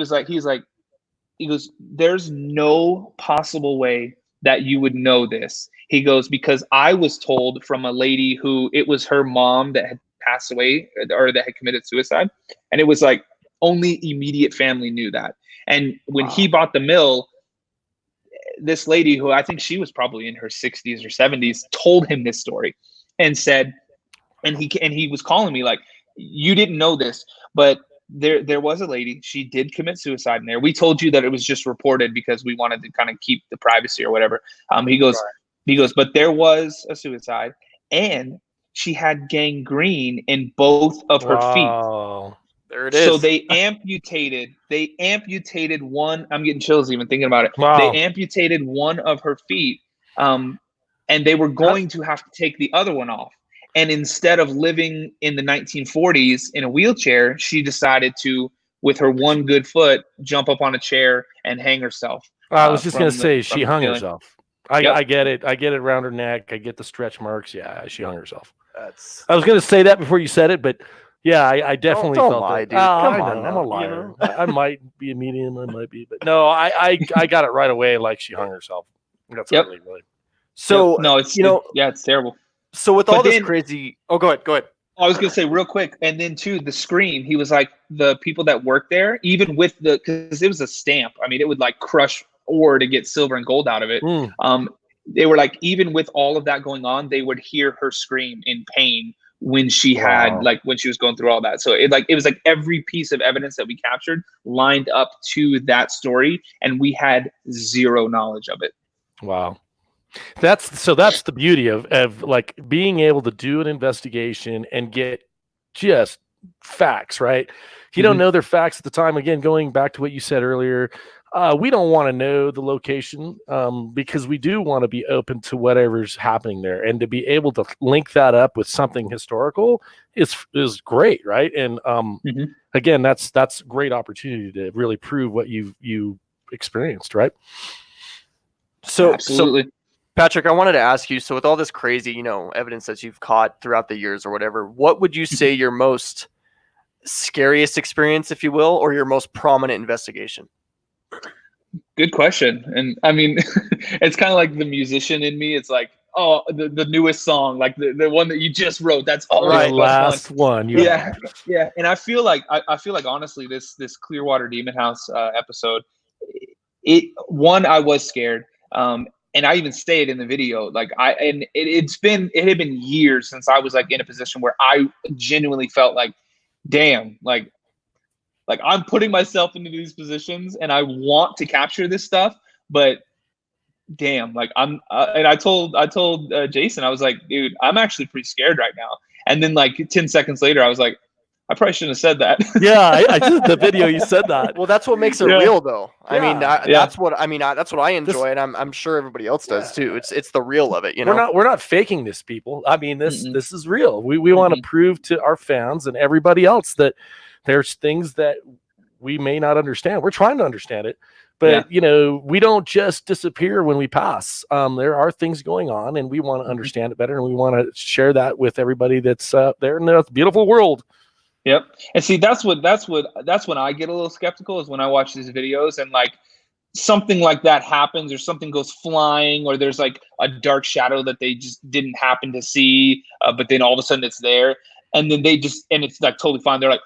goes, there's no possible way that you would know this. He goes, because I was told from a lady who it was her mom that had passed away or that had committed suicide. And it was like only immediate family knew that. And when he bought the mill, this lady who I think she was probably in her 60s or 70s told him this story and said, and he was calling me like, you didn't know this, but there was a lady, she did commit suicide in there. We told you that it was just reported because we wanted to kind of keep the privacy or whatever. He goes, but there was a suicide, and she had gangrene in both of her feet. There it is. So they amputated one. I'm getting chills even thinking about it. Wow. They amputated one of her feet, and they were going to have to take the other one off. And instead of living in the 1940s in a wheelchair, she decided to, with her one good foot, jump up on a chair and hang herself. I was just going to say she hung herself. Yep. I get it. I get it around her neck. I get the stretch marks. Yeah, she hung herself. I was going to say that before you said it, but yeah, I definitely felt lie, that. dude. Come on, I'm a liar. I might be a medium. I might be, but no, I got it right away. Like she hung herself. That's really. So no, it's it's terrible. So with all this crazy, go ahead. I was gonna say real quick, and then too, the scream. He was like, the people that work there, even with because it was a stamp. I mean, it would like crush ore to get silver and gold out of it. They were like, even with all of that going on, they would hear her scream in pain when she had when she was going through all that. So it was like every piece of evidence that we captured lined up to that story, and we had zero knowledge of it. Wow. That's the beauty of like being able to do an investigation and get just facts, right? You don't know their facts at the time. Again, going back to what you said earlier, we don't want to know the location because we do want to be open to whatever's happening there, and to be able to link that up with something historical is great, right? And again, that's a great opportunity to really prove what you experienced, right? So absolutely. Patrick, I wanted to ask you, so with all this crazy, evidence that you've caught throughout the years or whatever, what would you say your most scariest experience, if you will, or your most prominent investigation? Good question. And I mean, it's kind of like the musician in me. It's like, oh, the newest song, like the one that you just wrote. That's all right. Last one. Yeah. And I feel like honestly, this Clearwater Demon House episode, I was scared. And I even say it in the video, it had been years since I was like in a position where I genuinely felt like, damn, like I'm putting myself into these positions and I want to capture this stuff, but damn, like and I told Jason, I was like, dude, I'm actually pretty scared right now. And then like 10 seconds later, I was like, I probably shouldn't have said that. Yeah, I just the video you said that. Well, that's what makes it real, though. Yeah. I mean, that's what I enjoy, and I'm sure everybody else does too. It's the real of it, We're not faking this, people. I mean, this is real. We want to prove to our fans and everybody else that there's things that we may not understand. We're trying to understand it, but we don't just disappear when we pass. There are things going on, and we want to understand it better, and we want to share that with everybody that's there in the beautiful world. Yep. And see, that's when I get a little skeptical, is when I watch these videos and like something like that happens, or something goes flying, or there's like a dark shadow that they just didn't happen to see, but then all of a sudden it's there, and then and it's like totally fine. They're like,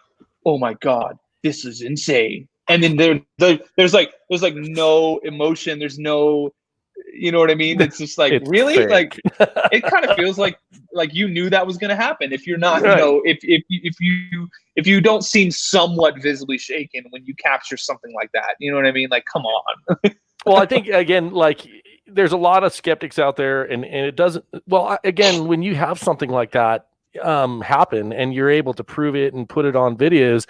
oh my God, this is insane. And then there's no emotion. There's no, you know what I mean? It's just like, it's really fake. Like, it kind of feels like you knew that was going to happen. If you're not, if you don't seem somewhat visibly shaken when you capture something like that, you know what I mean? Like, come on. Well, I think again, like there's a lot of skeptics out there, and it doesn't. Well, again, when you have something like that happen and you're able to prove it and put it on videos,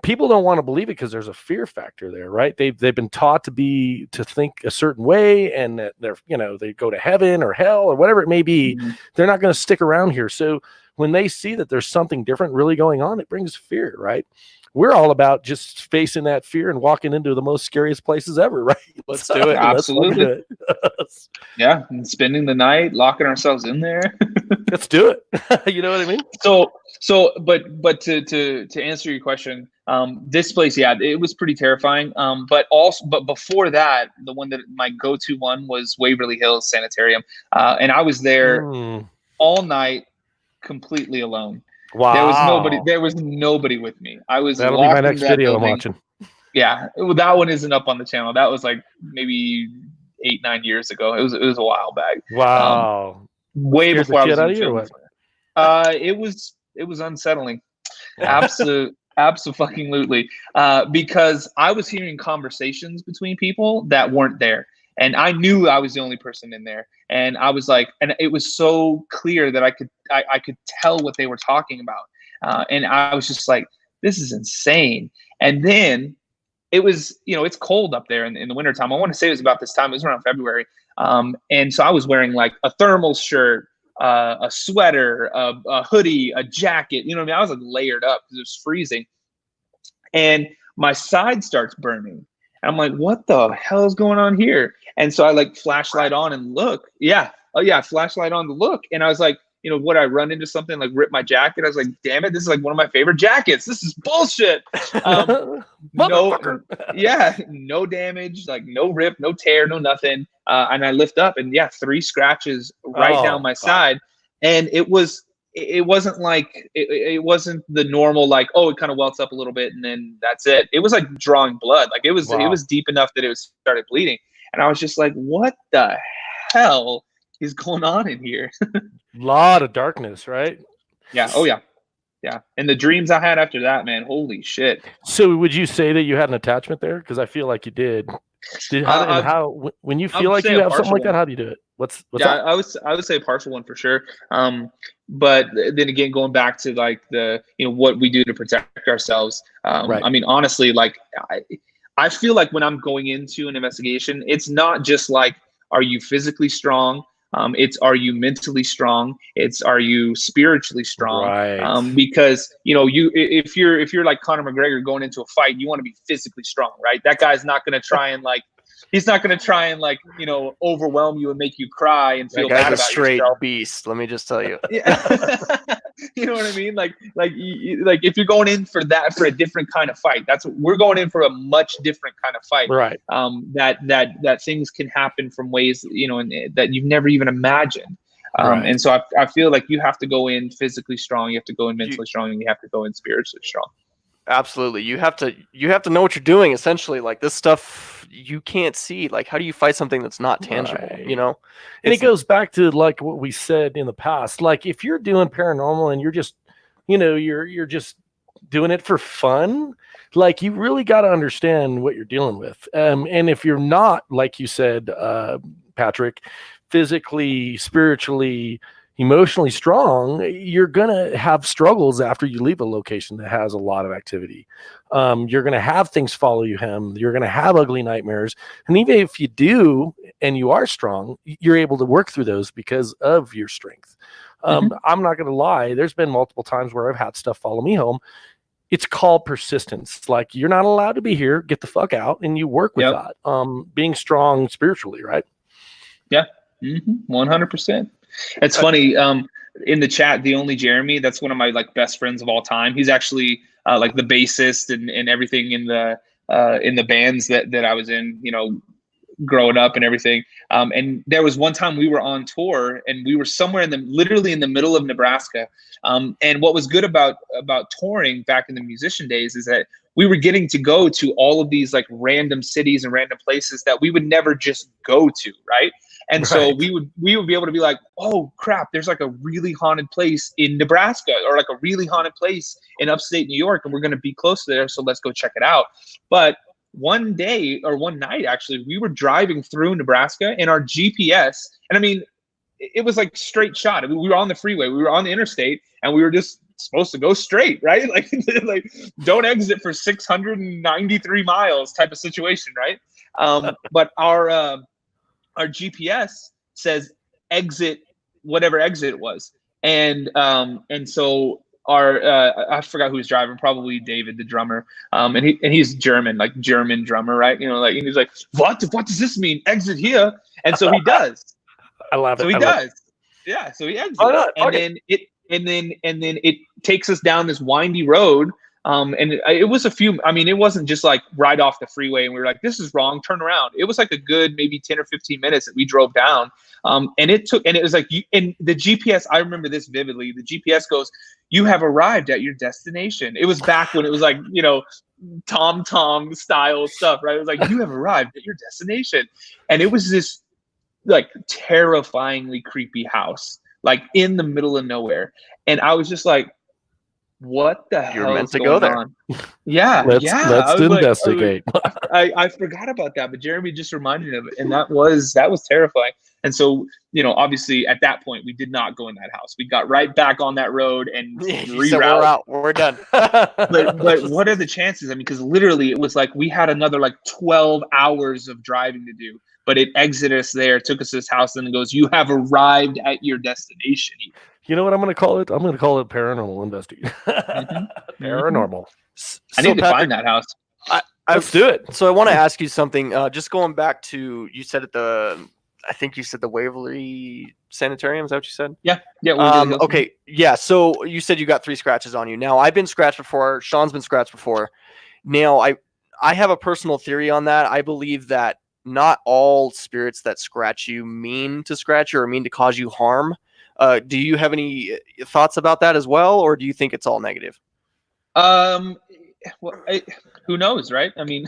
people don't want to believe it because there's a fear factor there, right? They've been taught to think a certain way, and that they go to heaven or hell or whatever it may be. They're not going to stick around here. So when they see that there's something different really going on, it brings fear, right? We're all about just facing that fear and walking into the most scariest places ever, right? Let's do it. Absolutely. Yeah, and spending the night, locking ourselves in there. Let's do it. You know what I mean? But to answer your question, this place, it was pretty terrifying. But before that, the one that my go-to one was Waverly Hills Sanitarium, and I was there all night, completely alone. Wow. There was nobody with me. I was. That'll be my next video I'm watching. Yeah, that one isn't up on the channel. That was like maybe 8-9 years ago. It was a while back. Wow. Way Scared before I the was shit out in of you or film. what? It was unsettling. Absolutely. Because I was hearing conversations between people that weren't there. And I knew I was the only person in there. And I was like, and it was so clear that I could tell what they were talking about. And I was just like, this is insane. And then it was, it's cold up there in the wintertime. I want to say it was about this time. It was around February. And so I was wearing like a thermal shirt, a sweater, a hoodie, a jacket. You know what I mean? I was like layered up because it was freezing. And my side starts burning. And I'm like, what the hell is going on here? And so I like flashlight on and look. Yeah. Oh yeah, flashlight on to look. And I was like, would I run into something, like rip my jacket? I was like, damn it, this is like one of my favorite jackets. This is bullshit. No damage, like no rip, no tear, no nothing. And I lift up and 3 scratches right down my side. And it wasn't like, it wasn't the normal, like, oh, it kind of welts up a little bit and then that's it. It was like drawing blood. Like it was deep enough that it started bleeding. And I was just like, what the hell is going on in here? A lot of darkness, right? Yeah. Oh yeah. Yeah. And the dreams I had after that, man, holy shit. So would you say that you had an attachment there? Because I feel like you did. When you feel like you have something like that, how do you do it? What's that? I would say a partial one for sure. But then again, going back to like the, what we do to protect ourselves. Right. I mean, honestly, like I feel like when I'm going into an investigation, it's not just like, are you physically strong? It's, are you mentally strong? It's, are you spiritually strong? Right. Because if you're like Conor McGregor going into a fight, you want to be physically strong, right? That guy's not going to try and overwhelm you and make you cry and feel bad about yourself. Straight beast. Let me just tell you. You know what I mean? Like if you're going in for a different kind of fight, we're going in for a much different kind of fight. Right. That things can happen from ways, that you've never even imagined. Right. And so I feel like you have to go in physically strong, you have to go in mentally strong, and you have to go in spiritually strong. Absolutely. You have to know what you're doing, essentially. Like, this stuff you can't see. Like, how do you fight something that's not tangible? Right. And it goes back to like what we said in the past. Like, if you're doing paranormal and you're just, you're just doing it for fun, like, you really got to understand what you're dealing with. And if you're not, like you said, Patrick, physically, spiritually, emotionally strong, you're going to have struggles after you leave a location that has a lot of activity. You're going to have things follow you home. You're going to have ugly nightmares. And even if you do, and you are strong, you're able to work through those because of your strength. I'm not going to lie. There's been multiple times where I've had stuff follow me home. It's called persistence. Like, you're not allowed to be here. Get the fuck out. And you work with that. Being strong spiritually, right? Yeah. 100%. It's funny, in the chat, the only Jeremy, that's one of my like best friends of all time. He's actually like the bassist and everything in the bands that I was in, growing up and everything. And there was one time we were on tour and we were somewhere literally in the middle of Nebraska. And what was good about touring back in the musician days is that we were getting to go to all of these like random cities and random places that we would never just go to, right? And so we would be able to be like, oh crap, there's like a really haunted place in Nebraska, or like a really haunted place in upstate New York, and we're going to be close to there, so let's go check it out. But one day, or one night actually, we were driving through Nebraska and our GPS, and I mean, it was like straight shot. I mean, we were on the freeway, we were on the interstate, and we were just supposed to go straight, right? Like don't exit for 693 miles type of situation, right? But our GPS says exit, whatever exit it was. And so I forgot who was driving, probably David, the drummer. And he's German, like German drummer, right? And he's like, what does this mean? Exit here. And so he does. I love it. So he does. Yeah. So he exits. And then it takes us down this windy road It was a few. I mean, it wasn't just like right off the freeway, and we were like, "This is wrong. Turn around." It was like a good maybe 10 or 15 minutes that we drove down. And it was like, and the GPS. I remember this vividly. The GPS goes, "You have arrived at your destination." It was back when it was like, Tom style stuff, right? It was like, "You have arrived at your destination," and it was this like terrifyingly creepy house, like in the middle of nowhere, and I was just like, what the hell? You're meant to go there. On? Yeah, let's investigate. I forgot about that, but Jeremy just reminded me of it, and that was terrifying. And so, obviously at that point we did not go in that house. We got right back on that road and reroute. We're out. We're done. but what are the chances? I mean, because literally it was like we had another like 12 hours of driving to do. But it exited us there, took us to this house, and it goes, "You have arrived at your destination." You know what I'm going to call it? I'm going to call it paranormal investigation. Paranormal. I need to find that house. Let's do it. So I want to ask you something. Just going back to, you said I think you said the Waverly Sanitarium. Is that what you said? Yeah. Okay. Yeah. So you said you got 3 scratches on you. Now I've been scratched before. Sean's been scratched before. Now I have a personal theory on that. I believe that not all spirits that scratch you mean to scratch you or mean to cause you harm. Do you have any thoughts about that as well, or do you think it's all negative? Well, who knows, right? I mean,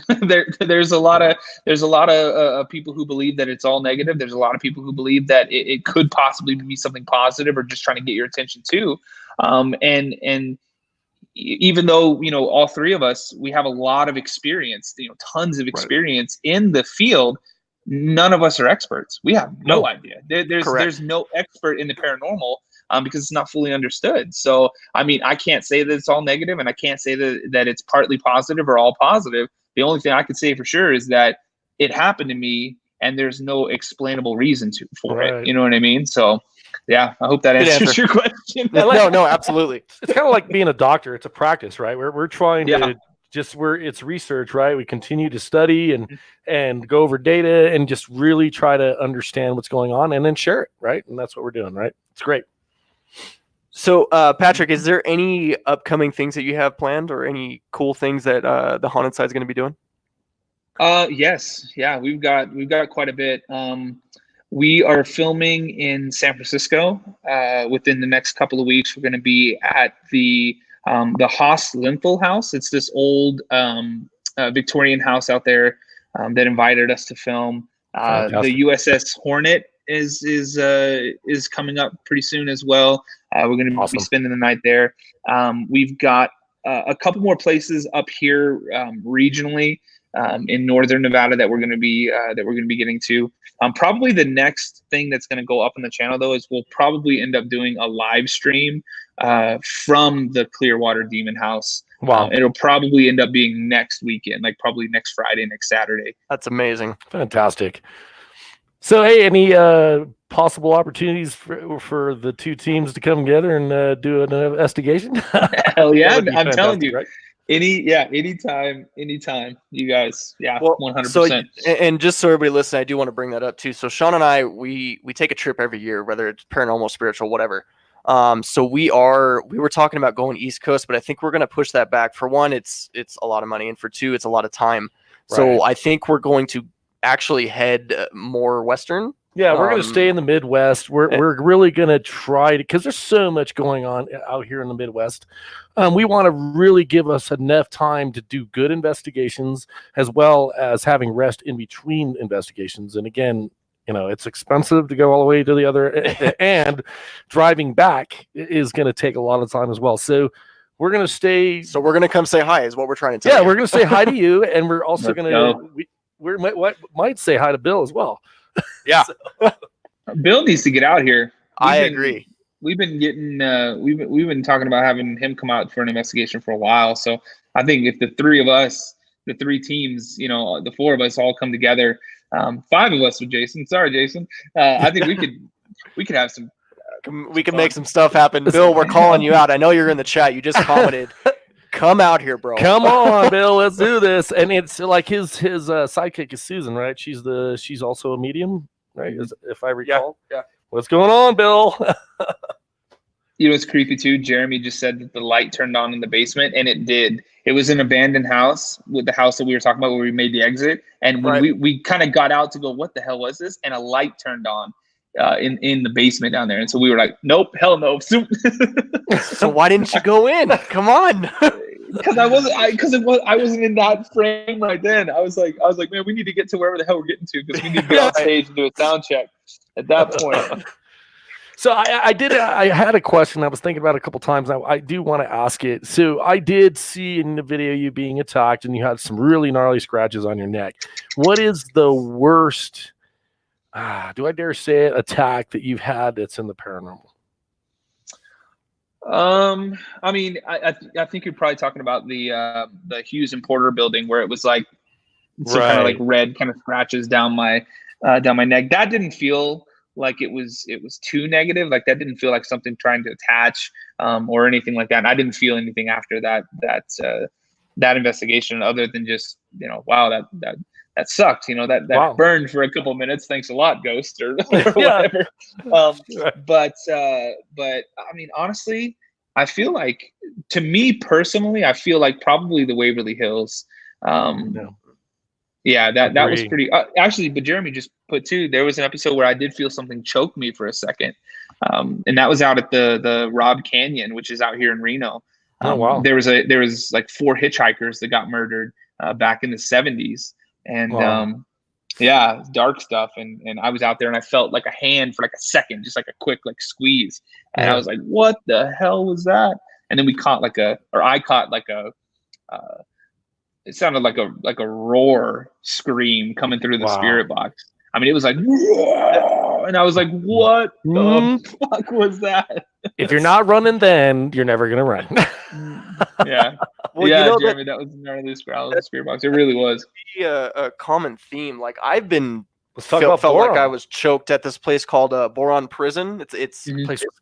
there's a lot of people who believe that it's all negative. There's a lot of people who believe that it could possibly be something positive or just trying to get your attention too. And even though all 3 of us, we have a lot of experience, tons of experience in the field, none of us are experts. We have no idea. There's no expert in the paranormal because it's not fully understood. So I mean, I can't say that it's all negative, and I can't say that it's partly positive or all positive. The only thing I could say for sure is that it happened to me, and there's no explainable reason for it. You know what I mean? So yeah, I hope that answers your question. No, absolutely. It's kind of like being a doctor. It's a practice, right? We're trying to it's research, right? We continue to study and go over data and just really try to understand what's going on and then share it, right? And that's what we're doing, right? It's great. So, Patrick, is there any upcoming things that you have planned or any cool things that the Haunted Side is going to be doing? Yes. Yeah, we've got quite a bit. We are filming in San Francisco within the next couple of weeks. We're going to be at the Haas Linthal House. It's this old Victorian house out there that invited us to film. The USS Hornet is coming up pretty soon as well. We're going to be spending the night there. We've got a couple more places up here regionally in northern Nevada that we're going to be getting to. Probably the next thing that's going to go up on the channel though is we'll probably end up doing a live stream from the Clearwater Demon House. Wow. It'll probably end up being next weekend, like probably next Friday, next Saturday. That's amazing. Fantastic. So, hey, any possible opportunities for the 2 teams to come together and do an investigation? Hell yeah, I'm telling you. Right? Anytime, you guys. Yeah, well, 100%. So, and just so everybody listening, I do want to bring that up too. So Sean and I, we take a trip every year, whether it's paranormal, spiritual, whatever. So we were talking about going East Coast, but I think we're going to push that back. For one, it's a lot of money, and for 2, it's a lot of time. So I think we're going to actually head more Western. Yeah, we're going to stay in the Midwest. We're really going to try to, because there's so much going on out here in the Midwest. We want to really give us enough time to do good investigations as well as having rest in between investigations. And again, it's expensive to go all the way to the other, and driving back is going to take a lot of time as well. So we're going to stay. So we're going to come say hi is what we're trying to tell you. Yeah, we're going to say hi to you, and we're also going to, we might say hi to Bill as well. Yeah. Bill needs to get out here. I agree. We've been getting, we've been talking about having him come out for an investigation for a while. So I think if the 3 of us, the 3 teams, the 4 of us all come together, 5 of us with Jason. Sorry, Jason. I think we could have some. We can make some stuff happen. Bill, we're calling you out. I know you're in the chat. You just commented. Come out here, bro. Come on, Bill. Let's do this. And it's like his sidekick is Susan, right? She's also a medium, right? If I recall. Yeah. What's going on, Bill? You know, it's creepy too. Jeremy just said that the light turned on in the basement, and it did. It was an abandoned house with the house that we were talking about where we made the exit. And when Right. we kind of got out to go, what the hell was this? And a light turned on in the basement down there. And so we were like, nope, hell no. So why didn't you go in? Come on. Because I wasn't in that frame right then. I was like, man, we need to get to wherever the hell we're getting to because we need to get on stage and do a sound check at that point. So I had a question I was thinking about a couple times. I do want to ask it. So I did see in the video you being attacked and you had some really gnarly scratches on your neck. What is the worst, do I dare say it, attack that you've had that's in the paranormal? I mean, I think you're probably talking about the Hughes and Porter building where it was like some kind of like red kind of scratches down my neck. That didn't feel like it was too negative. Like that didn't feel like something trying to attach or anything like that. And I didn't feel anything after that investigation other than just, you know, wow, that sucked. You know, that wow. burned for a couple minutes. Thanks a lot, Ghost, or whatever. But I mean, honestly, I feel like, to me personally, I feel like probably the Waverly Hills. Yeah, that was pretty. Actually, but Jeremy just put too. There was an episode where I did feel something choke me for a second, and that was out at the Robb Canyon, which is out here in Reno. Oh wow! There was like 4 hitchhikers that got murdered back in the 70s, and wow. yeah, dark stuff. And I was out there and I felt like a hand for like a second, just like a quick like squeeze, and I was like, "What the hell was that?" And then I caught like a. It sounded like a roar scream coming through the spirit box. I mean, it was like, and I was like, "What the fuck was that?" If you're not running, then you're never gonna run. Yeah, well, yeah, you know, Jeremy, that was none of this growl in the spirit box. It really was. A common theme. Like I've been felt like I was choked at this place called Boron Prison. It's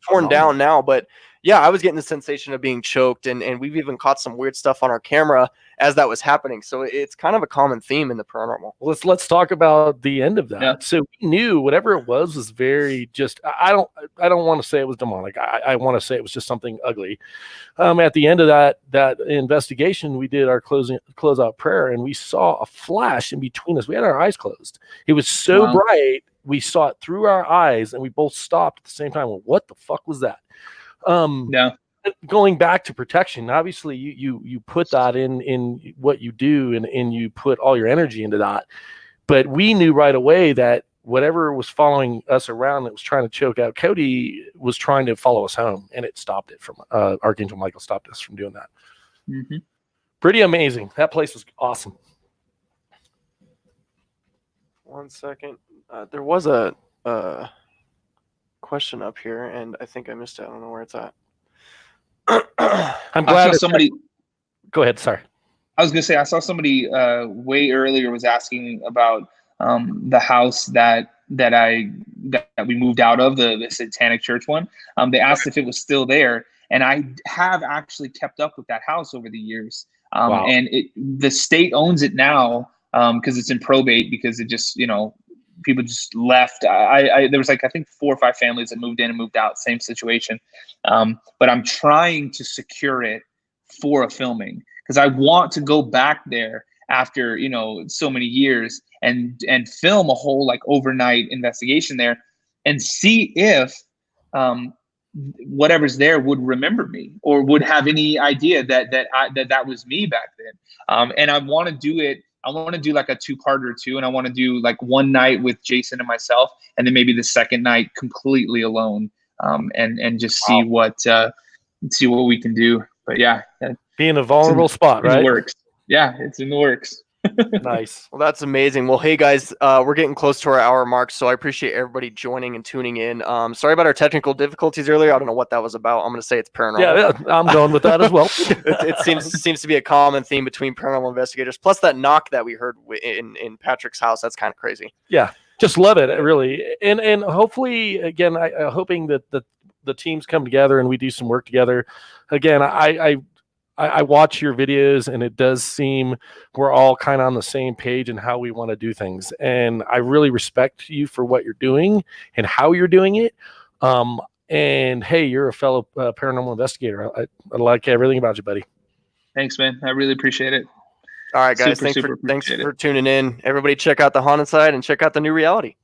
torn down now, but yeah, I was getting the sensation of being choked, and we've even caught some weird stuff on our camera as that was happening. So it's kind of a common theme in the paranormal. Let's talk about the end of that. Yeah. So we knew whatever it was very just. I don't want to say it was demonic. I want to say it was just something ugly. At the end of that investigation, we did our closeout prayer, and we saw a flash in between us. We had our eyes closed. It was so bright, we saw it through our eyes, and we both stopped at the same time. Well, what the fuck was that? Going back to protection, obviously you put that in what you do, and you put all your energy into that. But we knew right away that whatever was following us around that was trying to choke out Cody was trying to follow us home, and it stopped it from Archangel Michael stopped us from doing that. Mm-hmm. Pretty amazing. That place was awesome. 1 second. There was a question up here, and I think I missed it. I don't know where it's at. I'm glad somebody. Go ahead. Sorry. I was gonna say I saw somebody way earlier was asking about the house that we moved out of, the Satanic Church one. They asked if it was still there, and I have actually kept up with that house over the years. And the state owns it now because it's in probate, because it just, you know, people just left. There was like, I think 4 or 5 families that moved in and moved out, same situation. But I'm trying to secure it for a filming because I want to go back there after, you know, so many years and film a whole like overnight investigation there and see if whatever's there would remember me or would have any idea that was me back then. And I want to do it. I want to do like a 2-parter too. And I want to do like one night with Jason and myself, and then maybe the second night completely alone. And just see what we can do. But yeah. Be in a vulnerable spot, right? It works. Yeah, it's in the works. Nice. Well, that's amazing. Well, hey guys, we're getting close to our hour mark, so I appreciate everybody joining and tuning in. Sorry about our technical difficulties earlier. I don't know what that was about. I'm going to say it's paranormal. Yeah, I'm going with that as well. it seems to be a common theme between paranormal investigators. Plus that knock that we heard in Patrick's house. That's kind of crazy. Yeah, just love it, really. And hopefully, again, I'm hoping that the teams come together and we do some work together. Again, I watch your videos, and it does seem we're all kind of on the same page in how we want to do things. And I really respect you for what you're doing and how you're doing it. And hey, you're a fellow paranormal investigator. I like everything about you, buddy. Thanks, man. I really appreciate it. All right, guys. Thanks for tuning in. Everybody, check out the Haunted Side and check out the New Reality.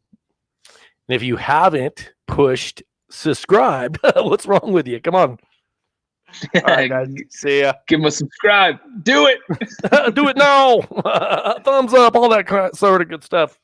And if you haven't pushed subscribe, what's wrong with you? Come on. All right, guys. See ya. Give them a subscribe. Do it. Do it now. Thumbs up, all that sort of good stuff.